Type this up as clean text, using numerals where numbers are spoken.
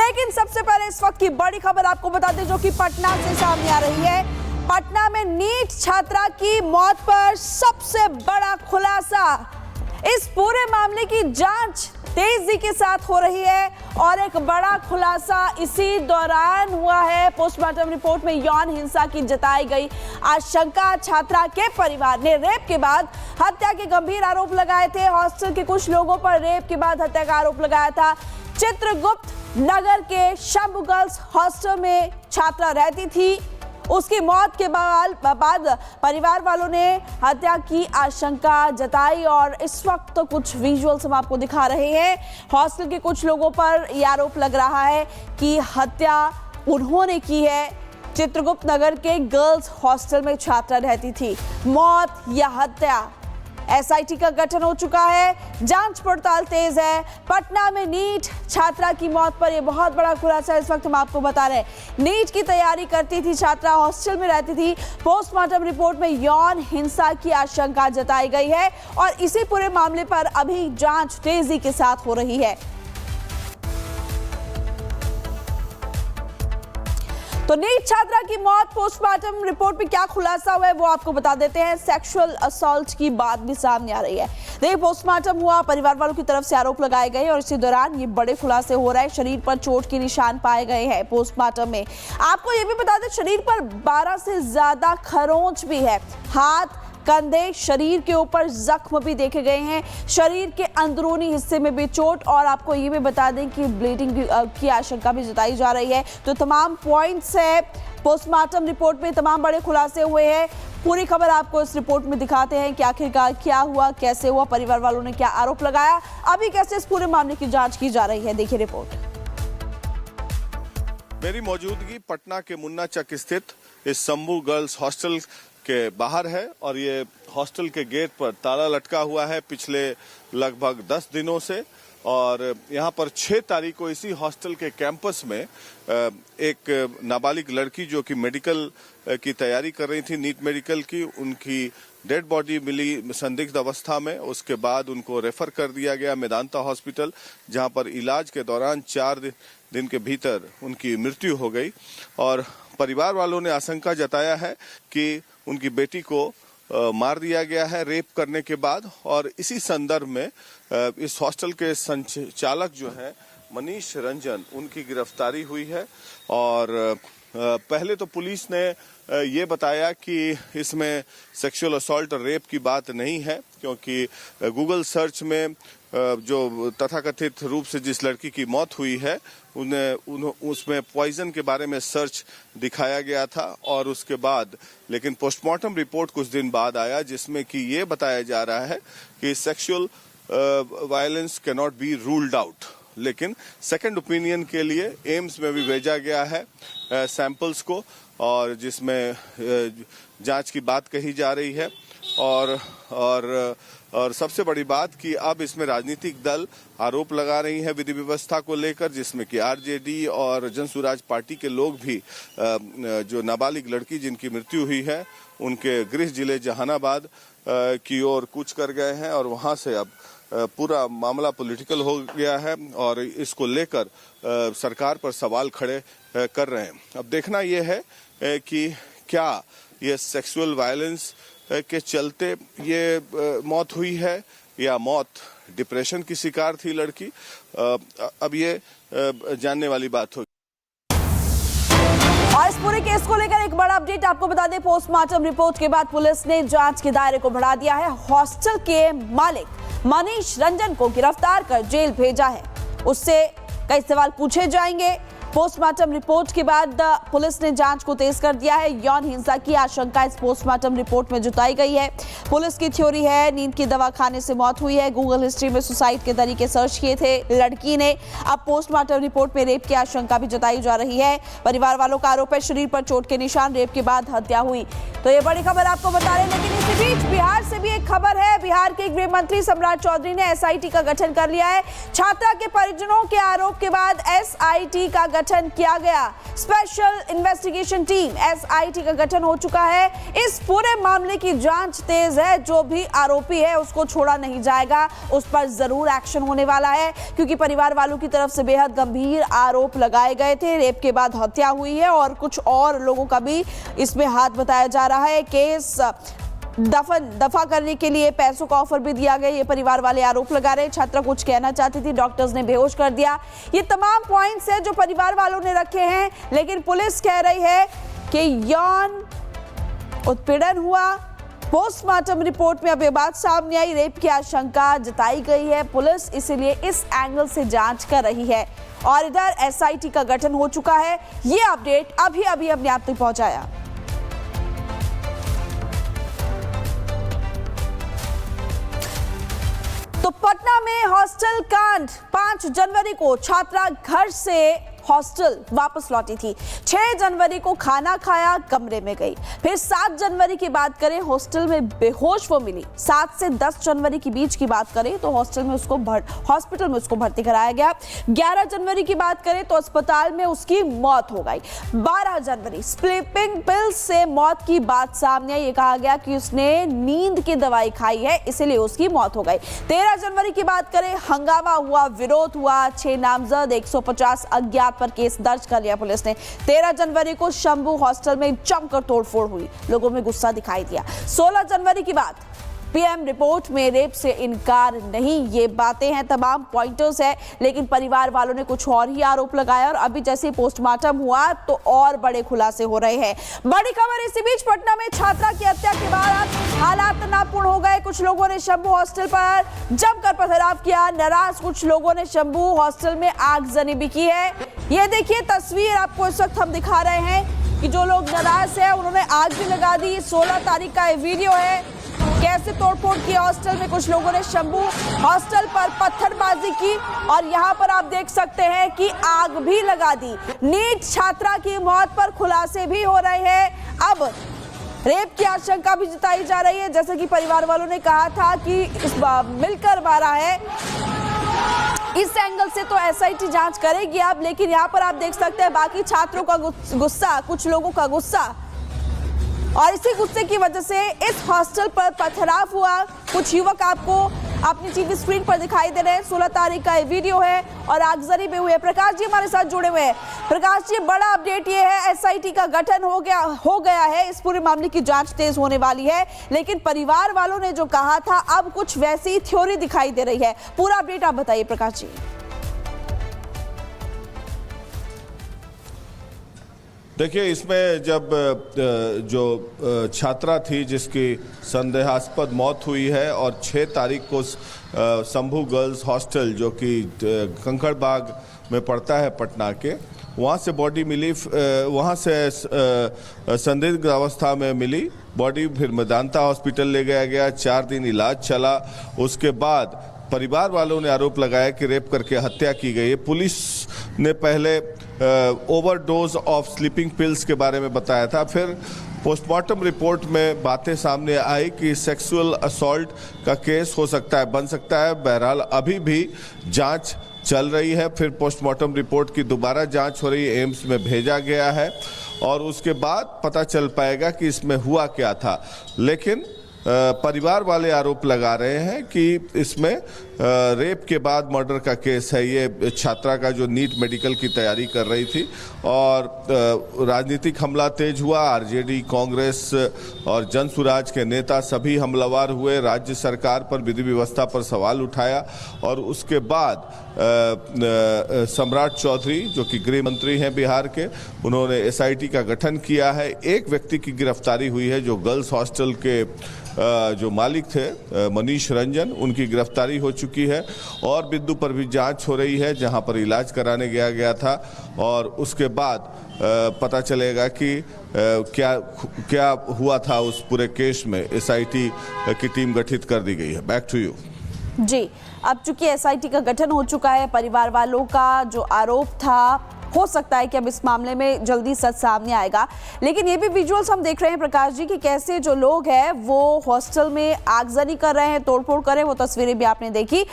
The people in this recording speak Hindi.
लेकिन सबसे पहले इस वक्त की बड़ी खबर आपको बता दें जो कि पटना से सामने आ रही है। पटना में नीट छात्रा की मौत पर सबसे बड़ा खुलासा। इस पूरे मामले की जांच तेजी के साथ हो रही है और एक बड़ा खुलासा इसी दौरान हुआ है। पोस्टमार्टम रिपोर्ट में यौन हिंसा की जताई गई आशंका। छात्रा के परिवार ने रेप के बाद हत्या के गंभीर आरोप लगाए थे। हॉस्टल के कुछ लोगों पर रेप के बाद हत्या का आरोप लगाया था। चित्रगुप्त नगर के शंभू गर्ल्स हॉस्टल में छात्रा रहती थी। उसकी मौत के बाद परिवार वालों ने हत्या की आशंका जताई और इस वक्त तो कुछ विजुअल्स हम आपको दिखा रहे हैं। हॉस्टल के कुछ लोगों पर यह आरोप लग रहा है कि हत्या उन्होंने की है। चित्रगुप्त नगर के गर्ल्स हॉस्टल में छात्रा रहती थी। मौत या हत्या, एसआईटी का गठन हो चुका है, जांच पड़ताल तेज है। पटना में नीट छात्रा की मौत पर यह बहुत बड़ा खुलासा इस वक्त हम आपको बता रहे हैं। नीट की तैयारी करती थी छात्रा, हॉस्टल में रहती थी। पोस्टमार्टम रिपोर्ट में यौन हिंसा की आशंका जताई गई है और इसी पूरे मामले पर अभी जांच तेजी के साथ हो रही है। तो नीट छात्रा की मौत, पोस्टमार्टम रिपोर्ट में क्या खुलासा हुआ है वो आपको बता देते हैं। सेक्सुअल असॉल्ट की बात भी सामने आ रही है। देखिए, पोस्टमार्टम हुआ, परिवार वालों की तरफ से आरोप लगाए गए और इसी दौरान ये बड़े खुलासे हो रहे हैं। शरीर पर चोट के निशान पाए गए हैं पोस्टमार्टम में। आपको ये भी बता दें, शरीर पर 12 से ज्यादा खरोंच भी है। हाथ, कंधे, शरीर के ऊपर जख्म भी देखे गए हैं। शरीर के अंदरूनी हिस्से में भी चोट और आपको ये भी बता दें कि ब्लीडिंग की आशंका भी जताई जा रही है। तो तमाम पॉइंट्स है पोस्टमार्टम रिपोर्ट में, तमाम बड़े खुलासे हुए हैं। पूरी खबर आपको इस रिपोर्ट में दिखाते हैं कि आखिरकार क्या हुआ, कैसे हुआ, परिवार वालों ने क्या आरोप लगाया, अभी कैसे इस पूरे मामले की जांच की जा रही है। देखिए रिपोर्ट। मेरी मौजूदगी पटना के मुन्ना चक स्थित इस शंभू गर्ल्स हॉस्टल के बाहर है और ये हॉस्टल के गेट पर ताला लटका हुआ है पिछले लगभग 10 दिनों से। और यहाँ पर 6 तारीख को इसी हॉस्टल के कैंपस में एक नाबालिग लड़की जो कि मेडिकल की तैयारी कर रही थी, नीट मेडिकल की, उनकी डेड बॉडी मिली संदिग्ध अवस्था में। उसके बाद उनको रेफर कर दिया गया मेदांता हॉस्पिटल, जहाँ पर इलाज के दौरान 4 दिन के भीतर उनकी मृत्यु हो गई। और परिवार वालों ने आशंका जताया है कि उनकी बेटी को मार दिया गया है रेप करने के बाद। और इसी संदर्भ में इस हॉस्टल के संचालक जो है मनीष रंजन, उनकी गिरफ्तारी हुई है। और पहले तो पुलिस ने ये बताया कि इसमें सेक्सुअल असॉल्ट और रेप की बात नहीं है, क्योंकि गूगल सर्च में जो तथाकथित रूप से जिस लड़की की मौत हुई है उसमें पॉइजन के बारे में सर्च दिखाया गया था। और उसके बाद लेकिन पोस्टमार्टम रिपोर्ट कुछ दिन बाद आया जिसमें कि ये बताया जा रहा है कि sexual violence can not be ruled out. लेकिन सेकंड ओपिनियन के लिए एम्स में भी भेजा गया है सैंपल्स को, और जिसमें जांच की बात कही जा रही है। और सबसे बड़ी बात कि अब इसमें राजनीतिक दल आरोप लगा रही है विधि व्यवस्था को लेकर, जिसमें कि आरजेडी और जन स्वराज पार्टी के लोग भी जो नाबालिग लड़की जिनकी मृत्यु हुई है उनके गृह जिले जहानाबाद की ओर कूच कर गए हैं। और वहां से अब पूरा मामला पॉलिटिकल हो गया है और इसको लेकर सरकार पर सवाल खड़े कर रहे हैं। अब देखना यह है कि क्या ये सेक्सुअल वायलेंस के चलते ये मौत हुई है या मौत डिप्रेशन की शिकार थी लड़की। अब ये जानने वाली बात होगी। और इस पूरे केस को लेकर एक बड़ा अपडेट आपको बता दें। पोस्टमार्टम रिपोर्ट के बाद पुलिस ने जांच के दायरे को बढ़ा दिया है। हॉस्टल के मालिक मनीष रंजन को गिरफ्तार कर जेल भेजा है। उससे कई सवाल पूछे जाएंगे। पोस्टमार्टम रिपोर्ट के बाद पुलिस ने जांच को तेज कर दिया है। यौन हिंसा की आशंका इस पोस्टमार्टम रिपोर्ट में जताई गई है। पुलिस की थ्योरी है नींद की दवा खाने से मौत हुई है। गूगल हिस्ट्री में सुसाइड के तरीके सर्च किए थे लड़की ने। अब पोस्टमार्टम रिपोर्ट में रेप की आशंका भी जताई जा रही है। परिवार वालों का आरोप है शरीर पर चोट के निशान, रेप के बाद हत्या हुई। तो ये बड़ी खबर आपको बता रहे हैं। लेकिन इसी बीच बिहार से भी एक खबर है। बिहार के गृह मंत्री सम्राट चौधरी ने एसआईटी का गठन कर लिया है। छात्रा के परिजनों के आरोप के बाद एसआईटी का गठन गठन किया गया। स्पेशल इन्वेस्टिगेशन टीम SIT का गठन हो चुका है। इस पूरे मामले की जांच तेज है। जो भी आरोपी है उसको छोड़ा नहीं जाएगा, उस पर जरूर एक्शन होने वाला है, क्योंकि परिवार वालों की तरफ से बेहद गंभीर आरोप लगाए गए थे। रेप के बाद हत्या हुई है और कुछ और लोगों का भी इसमें हाथ बताया जा रहा है। केस दफा करने के लिए पैसों का ऑफर भी दिया गया, ये परिवार वाले आरोप लगा रहे हैं। छात्रा कुछ कहना चाहती थी, डॉक्टर्स ने बेहोश कर दिया। ये तमाम पॉइंट्स हैं जो परिवार वालों ने रखे हैं, लेकिन पुलिस कह रही है कि यौन उत्पीड़न हुआ। पोस्टमार्टम रिपोर्ट में अब ये बात सामने आई, रेप की आशंका जताई गई है। पुलिस इसीलिए इस एंगल से जांच कर रही है और इधर SIT का गठन हो चुका है। ये अपडेट अभी अपने आप तक पहुंचाया। तो पटना में हॉस्टल कांड, 5 जनवरी को छात्रा घर से हॉस्टल वापस लौटी थी। 6 जनवरी को खाना खाया, कमरे में गई। फिर 7 जनवरी की बात करें, हॉस्टल में बेहोश वो मिली। 7 से 10 जनवरी के बीच की बात करें तो हॉस्पिटल में उसको भर्ती कराया गया। 11 जनवरी की बात करें तो अस्पताल में उसकी मौत हो गई। 12 जनवरी स्लीपिंग पिल से मौत की बात सामने आई। ये कहा गया कि उसने नींद की दवाई खाई है, इसलिए उसकी मौत हो गई। 13 जनवरी की बात करें, हंगामा हुआ, विरोध हुआ। 6 नामजद, 150 अज्ञात पर केस दर्ज कर लिया पुलिस ने। 13 जनवरी को शंभू हॉस्टल में जमकर तोड़फोड़ हुई, लोगों में गुस्सा दिखाई दिया। 16 जनवरी की बात, PM रिपोर्ट में रेप से इनकार नहीं। ये बातें हैं, तमाम पॉइंटर्स है, लेकिन परिवार वालों ने कुछ और ही आरोप लगाया और अभी जैसे पोस्टमार्टम हुआ तो और बड़े खुलासे हो रहे हैं। बड़ी खबर इसी बीच, पटना में छात्रा की हत्या के बाद हालात तनावपूर्ण हो गए। कुछ लोगों ने शंभू हॉस्टल पर जमकर पथराव किया। नाराज कुछ लोगों ने शंभू हॉस्टल में आगजनी भी की है। ये देखिए तस्वीर आपको इस वक्त हम दिखा रहे हैं कि जो लोग नाराज है उन्होंने आग भी लगा दी। 16 तारीख का ये वीडियो है, कैसे तोड़फोड़ की हॉस्टल में। कुछ लोगों ने शंभू हॉस्टल पर पत्थरबाजी की और यहाँ पर आप देख सकते हैं कि आग भी लगा दी। नीट छात्रा की मौत पर खुलासे भी हो रहे हैं। अब रेप की आशंका भी जताई जा रही है, जैसे कि परिवार वालों ने कहा था कि इस मिलकर मारा है। इस एंगल से तो SIT जांच करेगी अब, लेकिन यहाँ पर आप देख सकते हैं बाकी छात्रों का गुस्सा, कुछ लोगों का गुस्सा, और इसी गुस्से की वजह से इस हॉस्टल पर पथराव हुआ। कुछ युवक आपको अपनी TV स्क्रीन पर दिखाई दे रहे हैं। 16 तारीख का ये वीडियो है और आगजनी भी हुई है। प्रकाश जी हमारे साथ जुड़े हुए हैं। प्रकाश जी, बड़ा अपडेट ये है, SIT का गठन हो गया है। इस पूरे मामले की जांच तेज होने वाली है, लेकिन परिवार वालों ने जो कहा था अब कुछ वैसी थ्योरी दिखाई दे रही है। पूरा अपडेट आप बताइए प्रकाश जी। देखिए, इसमें जब जो छात्रा थी जिसकी संदेहास्पद मौत हुई है और 6 तारीख को शंभू गर्ल्स हॉस्टल जो कि कंकड़बाग में पड़ता है पटना के, वहाँ से बॉडी मिली। वहाँ से संदिग्ध अवस्था में मिली बॉडी, फिर मेदांता हॉस्पिटल ले गया। 4 दिन इलाज चला। उसके बाद परिवार वालों ने आरोप लगाया कि रेप करके हत्या की गई है। पुलिस ने पहले ओवरडोज ऑफ स्लीपिंग पिल्स के बारे में बताया था, फिर पोस्टमार्टम रिपोर्ट में बातें सामने आई कि सेक्सुअल असॉल्ट का केस हो सकता है, बन सकता है। बहरहाल अभी भी जांच चल रही है। फिर पोस्टमार्टम रिपोर्ट की दोबारा जांच हो रही है, एम्स में भेजा गया है और उसके बाद पता चल पाएगा कि इसमें हुआ क्या था। लेकिन परिवार वाले आरोप लगा रहे हैं कि इसमें रेप के बाद मर्डर का केस है। ये छात्रा का जो नीट मेडिकल की तैयारी कर रही थी और राजनीतिक हमला तेज हुआ। RJD, कांग्रेस और जनसुराज के नेता सभी हमलावर हुए। राज्य सरकार पर, विधि व्यवस्था पर सवाल उठाया और उसके बाद सम्राट चौधरी जो कि गृह मंत्री हैं बिहार के, उन्होंने SIT का गठन किया है। एक व्यक्ति की गिरफ्तारी हुई है जो गर्ल्स हॉस्टल के जो मालिक थे मनीष रंजन, उनकी गिरफ्तारी हो चुकी है और बिंदु पर भी जांच हो रही है जहां पर इलाज कराने गया था और उसके बाद पता चलेगा कि क्या हुआ था उस पूरे केस में। SIT की टीम गठित कर दी गई है। बैक टू यू जी। अब चूंकि SIT का गठन हो चुका है, परिवार वालों का जो आरोप था, हो सकता है कि अब इस मामले में जल्दी सच सामने आएगा। लेकिन ये भी विजुअल्स हम देख रहे हैं प्रकाश जी कि कैसे जो लोग हैं वो हॉस्टल में आगजनी कर रहे हैं, तोड़फोड़ कर रहे हैं, वो तस्वीरें भी आपने देखी।